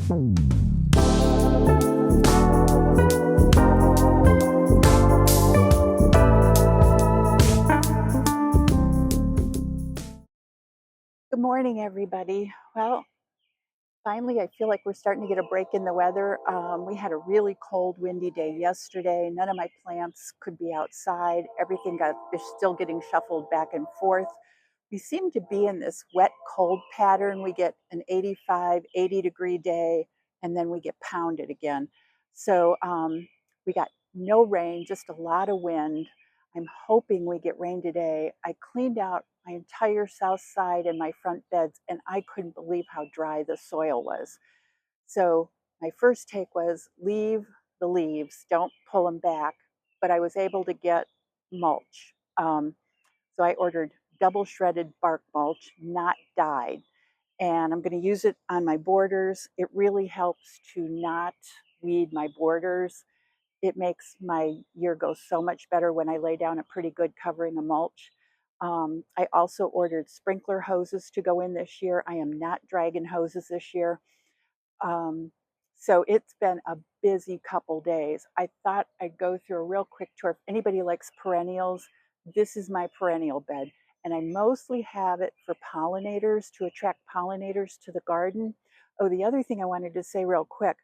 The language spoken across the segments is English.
Good morning, everybody. Well, finally, I feel like we're starting to get a break in the weather. We had a really cold, windy day yesterday. None of my plants could be outside. Everything is still getting shuffled back and forth. We seem to be in this wet, cold pattern. We get an 85, 80-degree day, and then we get pounded again. So we got no rain, just a lot of wind. I'm hoping we get rain today. I cleaned out my entire south side and my front beds, and I couldn't believe how dry the soil was. So my first take was leave the leaves, don't pull them back. But I was able to get mulch. So I ordered double shredded bark mulch, not dyed. And I'm going to use it on my borders. It really helps to not weed my borders. It makes my year go so much better when I lay down a pretty good covering of mulch. I also ordered sprinkler hoses to go in this year. I am not dragging hoses this year. Um, so it's been a busy couple days. I thought I'd go through a real quick tour. If anybody likes perennials, this is my perennial bed. And I mostly have it for pollinators, to attract pollinators to the garden. Oh, the other thing I wanted to say real quick,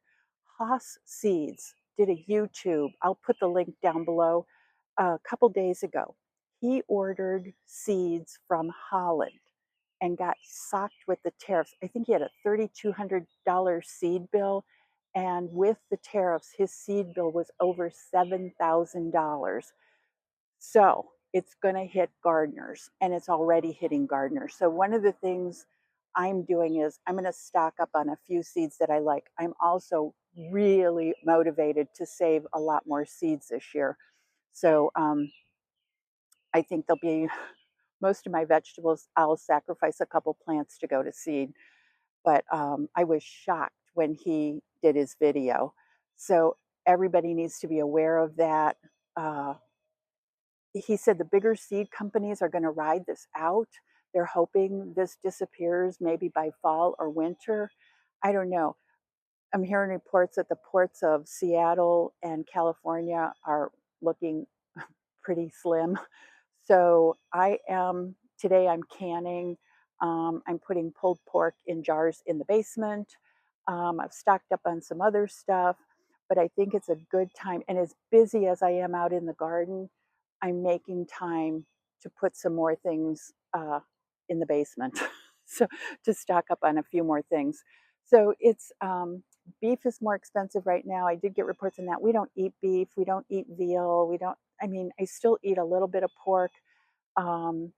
Haas Seeds did a YouTube. I'll put the link down below. A couple days ago, he ordered seeds from Holland and got socked with the tariffs. I think he had a $3,200 seed bill. And with the tariffs, his seed bill was over $7,000. So it's going to hit gardeners, and it's already hitting gardeners. So one of the things I'm doing is I'm going to stock up on a few seeds that I like. I'm also really motivated to save a lot more seeds this year. So I think there'll be most of my vegetables. I'll sacrifice a couple plants to go to seed. But I was shocked when he did his video. So everybody needs to be aware of that. Uh, he said the bigger seed companies are going to ride this out. They're hoping this disappears maybe by fall or winter. I don't know. I'm hearing reports that the ports of Seattle and California are looking pretty slim. So today I'm canning. I'm putting pulled pork in jars in the basement. I've stocked up on some other stuff, but I think it's a good time. And as busy as I am out in the garden, I'm making time to put some more things in the basement. So to stock up on a few more things. So beef is more expensive right now. I did get reports on that. We don't eat beef. We don't eat veal. I still eat a little bit of pork. Um,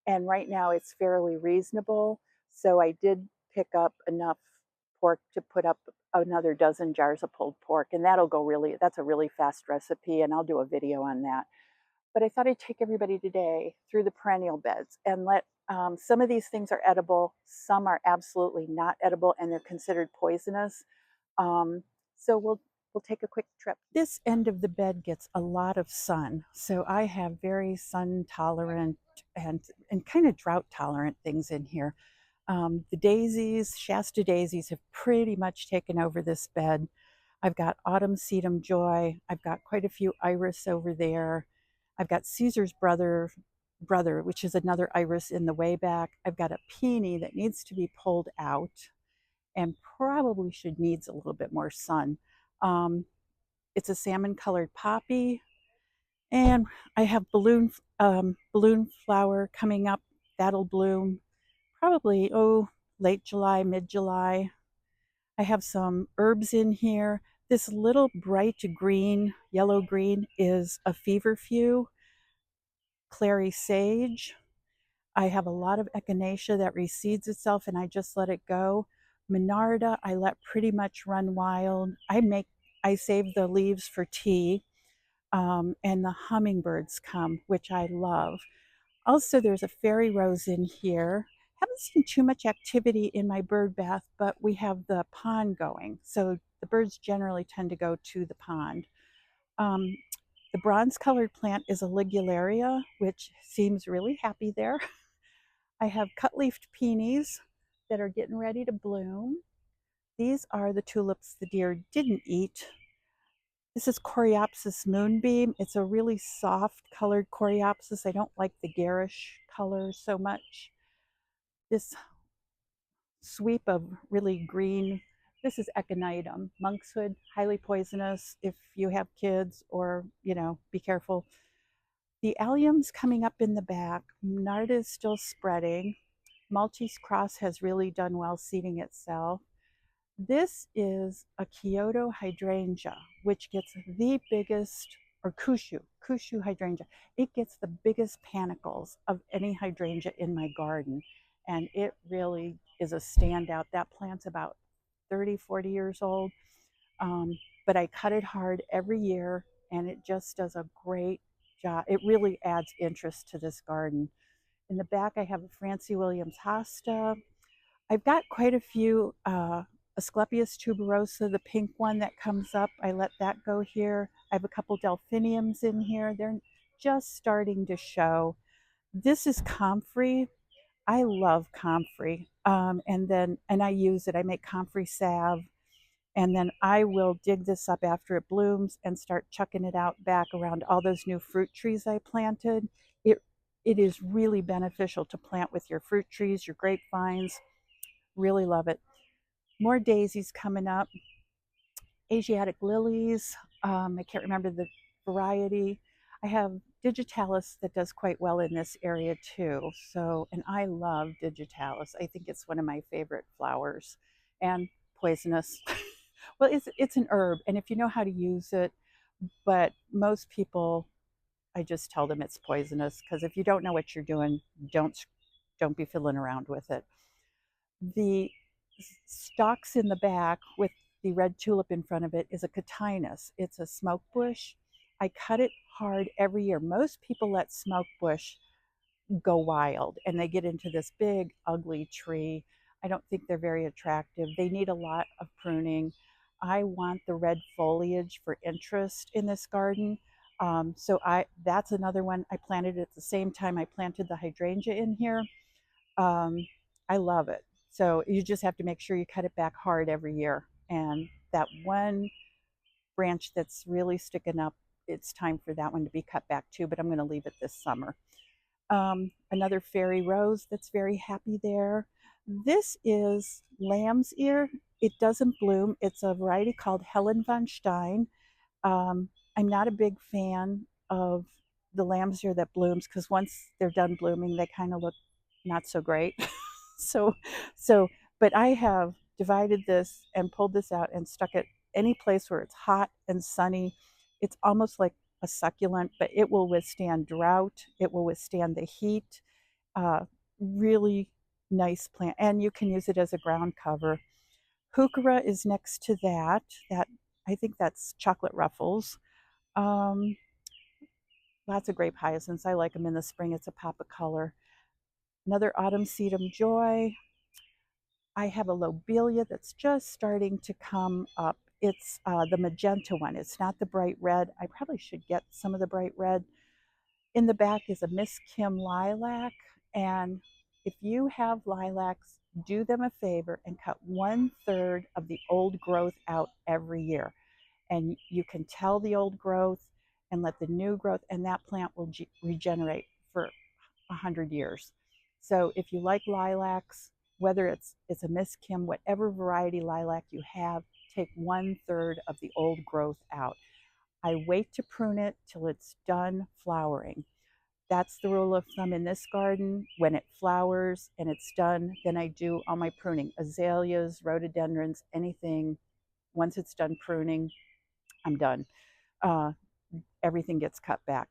and right now it's fairly reasonable. So I did pick up enough pork to put up another dozen jars of pulled pork. And that's a really fast recipe. And I'll do a video on that. But I thought I'd take everybody today through the perennial beds and some of these things are edible. Some are absolutely not edible and they're considered poisonous. So we'll take a quick trip. This end of the bed gets a lot of sun. So I have very sun tolerant and kind of drought tolerant things in here. The daisies, Shasta daisies, have pretty much taken over this bed. I've got autumn sedum joy. I've got quite a few iris over there. I've got Caesar's brother, which is another iris in the way back. I've got a peony that needs to be pulled out and probably needs a little bit more sun. It's a salmon colored poppy. And I have balloon flower coming up. That'll bloom probably, late July, mid-July. I have some herbs in here. This little bright green, yellow green, is a feverfew, clary sage. I have a lot of echinacea that reseeds itself and I just let it go. Monarda, I let pretty much run wild. I save the leaves for tea. And the hummingbirds come, which I love. Also, there's a fairy rose in here. Haven't seen too much activity in my bird bath, but we have the pond going. So the birds generally tend to go to the pond. The bronze colored plant is a ligularia, which seems really happy there. I have cut-leafed peonies that are getting ready to bloom. These are the tulips the deer didn't eat. This is Coreopsis moonbeam. It's a really soft colored Coreopsis. I don't like the garish color so much. This sweep of really green, this is Echinitum, monkshood, highly poisonous if you have kids or, be careful. The allium's coming up in the back. Nard is still spreading. Maltese cross has really done well seeding itself. This is a Kyoto hydrangea, which gets the biggest, or Kushu hydrangea. It gets the biggest panicles of any hydrangea in my garden. And it really is a standout. That plant's about 30, 40 years old. But I cut it hard every year and it just does a great job. It really adds interest to this garden. In the back, I have a Francie Williams hosta. I've got quite a few Asclepias tuberosa, the pink one that comes up. I let that go here. I have a couple delphiniums in here. They're just starting to show. This is comfrey. I love comfrey. And I use it. I make comfrey salve. And then I will dig this up after it blooms and start chucking it out back around all those new fruit trees I planted. It, it is really beneficial to plant with your fruit trees, your grapevines. Really love it. More daisies coming up. Asiatic lilies. I can't remember the variety. I have digitalis that does quite well in this area too. So, and I love digitalis. I think it's one of my favorite flowers, and poisonous. Well, it's an herb, and if you know how to use it, but most people, I just tell them it's poisonous because if you don't know what you're doing, don't don't be fiddling around with it. The stalks in the back with the red tulip in front of it is a cotinus. It's a smoke bush. I cut it hard every year. Most people let smoke bush go wild and they get into this big, ugly tree. I don't think they're very attractive. They need a lot of pruning. I want the red foliage for interest in this garden. That's another one. I planted at the same time I planted the hydrangea in here. Um, I love it. So you just have to make sure you cut it back hard every year. And that one branch that's really sticking up, it's time for that one to be cut back too, but I'm going to leave it this summer. Another fairy rose that's very happy there. This is lamb's ear. It doesn't bloom. It's a variety called Helen von Stein. I'm not a big fan of the lamb's ear that blooms because once they're done blooming, they kind of look not so great. so, so, but I have divided this and pulled this out and stuck it any place where it's hot and sunny. It's almost like a succulent, but it will withstand drought. It will withstand the heat. Uh, Really nice plant, and you can use it as a ground cover. Heuchera is next to that. That I think that's chocolate ruffles. Um, Lots of grape hyacinths. I like them in the spring. It's a pop of color. Another autumn sedum joy. I have a lobelia that's just starting to come up. It's the magenta one. It's not the bright red. I probably should get some of the bright red. In the back is a Miss Kim lilac. And if you have lilacs, do them a favor and cut 1/3 of the old growth out every year. And you can tell the old growth and let the new growth, and that plant will regenerate for 100 years. So if you like lilacs, whether it's a Miss Kim, whatever variety lilac you have, take 1/3 of the old growth out. I wait to prune it till it's done flowering. That's the rule of thumb in this garden. When it flowers and it's done, then I do all my pruning. Azaleas, rhododendrons, anything. Once it's done pruning, I'm done. Uh, Everything gets cut back.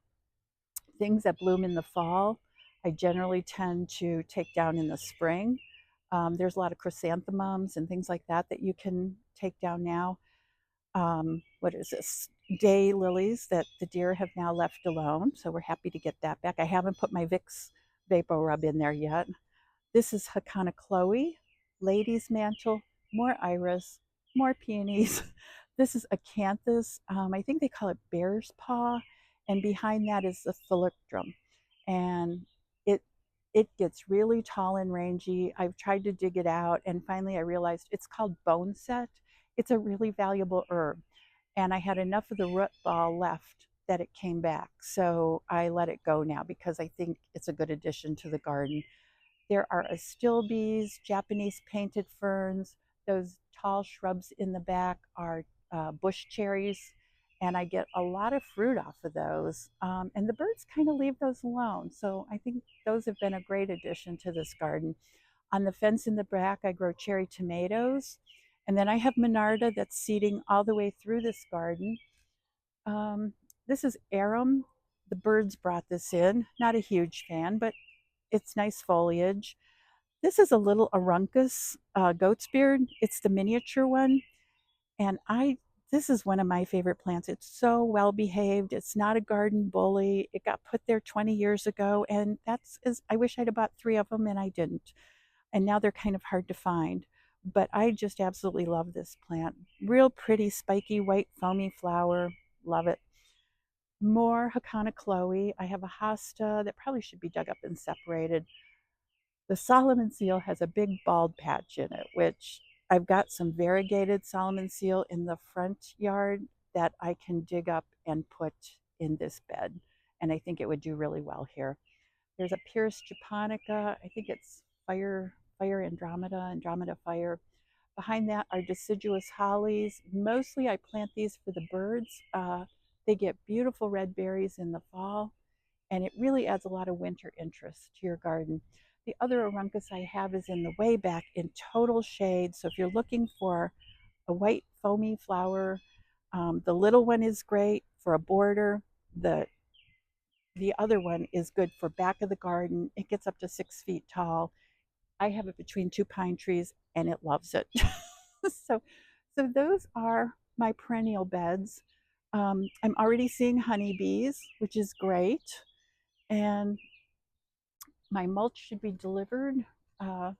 Things that bloom in the fall, I generally tend to take down in the spring. There's a lot of chrysanthemums and things like that that you can take down now. What is this? Day lilies that the deer have now left alone. So we're happy to get that back. I haven't put my Vicks Vapor Rub in there yet. This is Hakana Chloe, Lady's Mantle, more iris, more peonies. This is Acanthus. I think they call it bear's paw. And behind that is the thalictrum. And it it gets really tall and rangy. I've tried to dig it out, and finally I realized it's called bone set. It's a really valuable herb, and I had enough of the root ball left that it came back. So I let it go now because I think it's a good addition to the garden. There are astilbes, Japanese painted ferns. Those tall shrubs in the back are bush cherries, and I get a lot of fruit off of those. And the birds kind of leave those alone. So I think those have been a great addition to this garden. On the fence in the back, I grow cherry tomatoes. And then I have Monarda that's seeding all the way through this garden. Um, this is arum. The birds brought this in. Not a huge fan, but it's nice foliage. This is a little Aruncus goat's beard. It's the miniature one. And this is one of my favorite plants. It's so well behaved. It's not a garden bully. It got put there 20 years ago. And I wish I'd have bought 3 of them and I didn't. And now they're kind of hard to find. But I just absolutely love this plant. Real pretty, spiky, white, foamy flower. Love it. More Hakana Chloe. I have a hosta that probably should be dug up and separated. The Solomon seal has a big bald patch in it, which I've got some variegated Solomon seal in the front yard that I can dig up and put in this bed. And I think it would do really well here. There's a Pyrrhus japonica. I think it's fire Andromeda fire. Behind that are deciduous hollies. Mostly I plant these for the birds. They get beautiful red berries in the fall, and it really adds a lot of winter interest to your garden. The other Aruncus I have is in the way back in total shade. So if you're looking for a white foamy flower, the little one is great for a border. The other one is good for back of the garden. It gets up to 6 feet tall. I have it between 2 pine trees and it loves it. so, so those are my perennial beds. I'm already seeing honeybees, which is great. And my mulch should be delivered uh,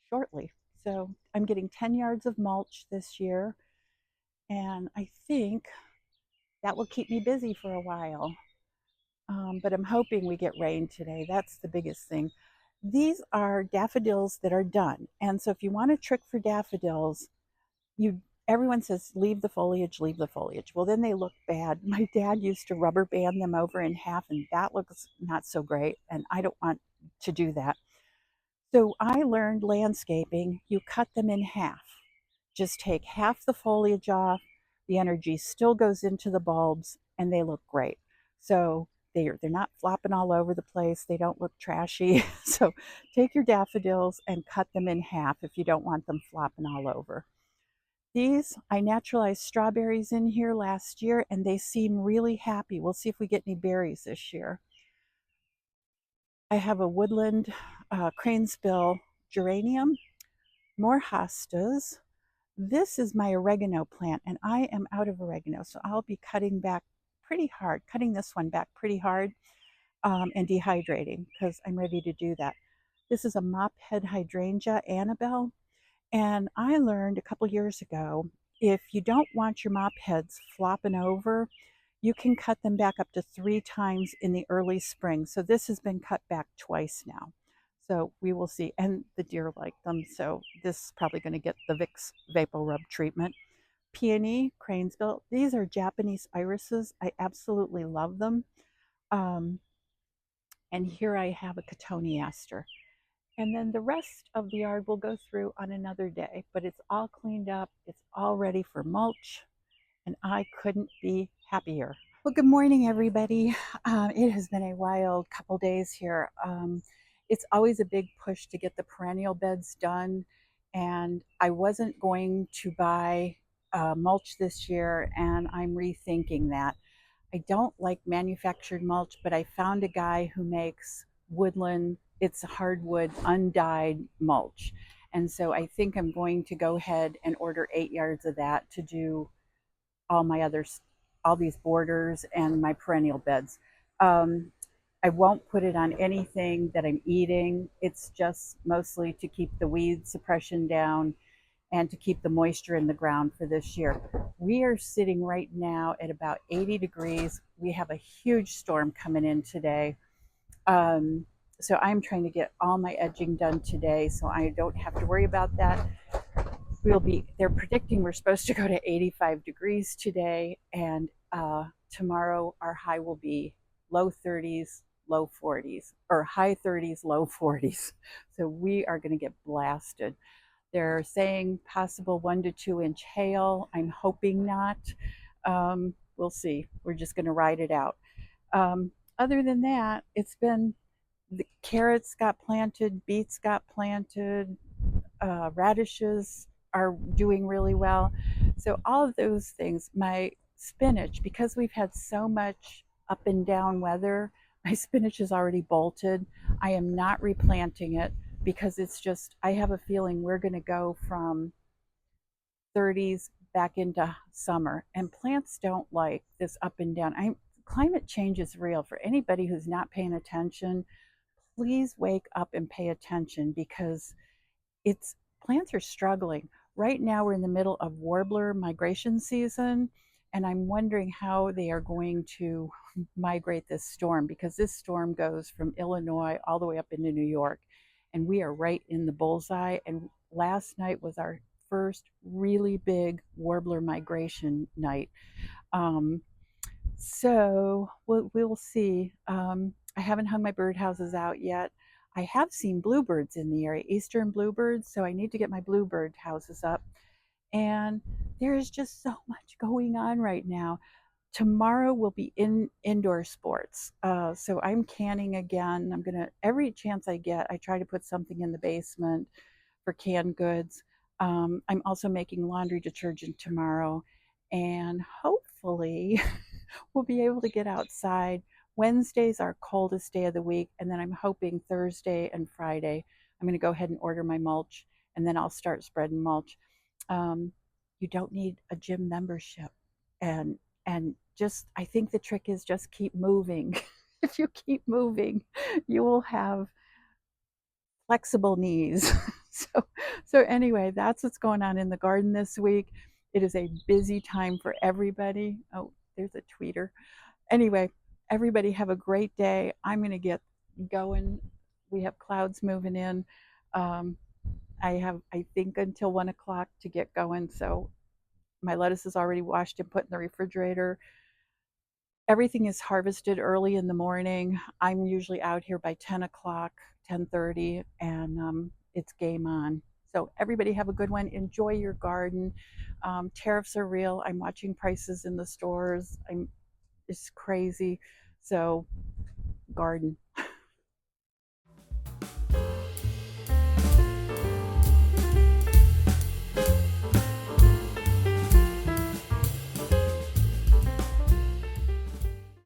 shortly. So I'm getting 10 yards of mulch this year, and I think that will keep me busy for a while. But I'm hoping we get rain today. That's the biggest thing. These are daffodils that are done. And so if you want a trick for daffodils, everyone says leave the foliage, leave the foliage. Well, then they look bad. My dad used to rubber band them over in half, and that looks not so great, and I don't want to do that. So I learned landscaping. You cut them in half. Just take half the foliage off. The energy still goes into the bulbs and they look great. So they're not flopping all over the place. They don't look trashy. So take your daffodils and cut them in half if you don't want them flopping all over. These, I naturalized strawberries in here last year and they seem really happy. We'll see if we get any berries this year. I have a woodland cranesbill geranium, more hostas. This is my oregano plant, and I am out of oregano, so I'll be cutting this one back pretty hard, and dehydrating because I'm ready to do that. This is a mophead hydrangea, Annabelle, and I learned a couple years ago, if you don't want your mop heads flopping over, you can cut them back up to 3 times in the early spring. So this has been cut back twice now. So we will see. And the deer like them. So this is probably going to get the Vicks Vapor Rub treatment. Peony, cranesbill. These are Japanese irises. I absolutely love them. And here I have a cotoneaster. And then the rest of the yard will go through on another day. But it's all cleaned up. It's all ready for mulch. And I couldn't be happier. Well, good morning, everybody. It has been a wild couple days here. It's always a big push to get the perennial beds done, and I wasn't going to buy mulch this year, and I'm rethinking that. I don't like manufactured mulch, but I found a guy who makes woodland, it's hardwood, undyed mulch. And so I think I'm going to go ahead and order 8 yards of that to do all these borders and my perennial beds. I won't put it on anything that I'm eating. It's just mostly to keep the weed suppression down and to keep the moisture in the ground for this year. We are sitting right now at about 80 degrees. We have a huge storm coming in today. So I'm trying to get all my edging done today so I don't have to worry about that. They're predicting we're supposed to go to 85 degrees today, and tomorrow our high will be low 30s, low 40s, or high 30s, low 40s. So we are going to get blasted. They're saying possible 1 to 2 inch hail. I'm hoping not. We'll see. We're just going to ride it out. Other than that, it's been the carrots got planted, beets got planted, radishes are doing really well. So, all of those things, my spinach, because we've had so much up and down weather, my spinach is already bolted. I am not replanting it because it's just, I have a feeling we're going to go from 30s back into summer, and plants don't like this up and down. Climate change is real. For anybody who's not paying attention, please wake up and pay attention because it's plants are struggling. Right now we're in the middle of warbler migration season, and I'm wondering how they are going to migrate this storm, because this storm goes from Illinois all the way up into New York, and we are right in the bullseye. And last night was our first really big warbler migration night. Um, so we'll see. I haven't hung my birdhouses out yet. I have seen bluebirds in the area, eastern bluebirds, so I need to get my bluebird houses up. And there is just so much going on right now. Tomorrow will be indoor sports. So I'm canning again. I'm gonna every chance I get, I try to put something in the basement for canned goods. I'm also making laundry detergent tomorrow, and hopefully we'll be able to get outside. Wednesday's our coldest day of the week, and then I'm hoping Thursday and Friday I'm going to go ahead and order my mulch, and then I'll start spreading mulch. You don't need a gym membership, and just I think the trick is just keep moving. If you keep moving, you will have flexible knees. so so anyway, that's what's going on in the garden this week. It is a busy time for everybody. Oh, there's a tweeter. Anyway, everybody have a great day. I'm going to get going. We have clouds moving in. Um, I think, until 1 o'clock to get going. So my lettuce is already washed and put in the refrigerator. Everything is harvested early in the morning. I'm usually out here by 10 o'clock, 10:30, and it's game on. So everybody have a good one. Enjoy your garden. Tariffs are real. I'm watching prices in the stores. It's crazy. So garden.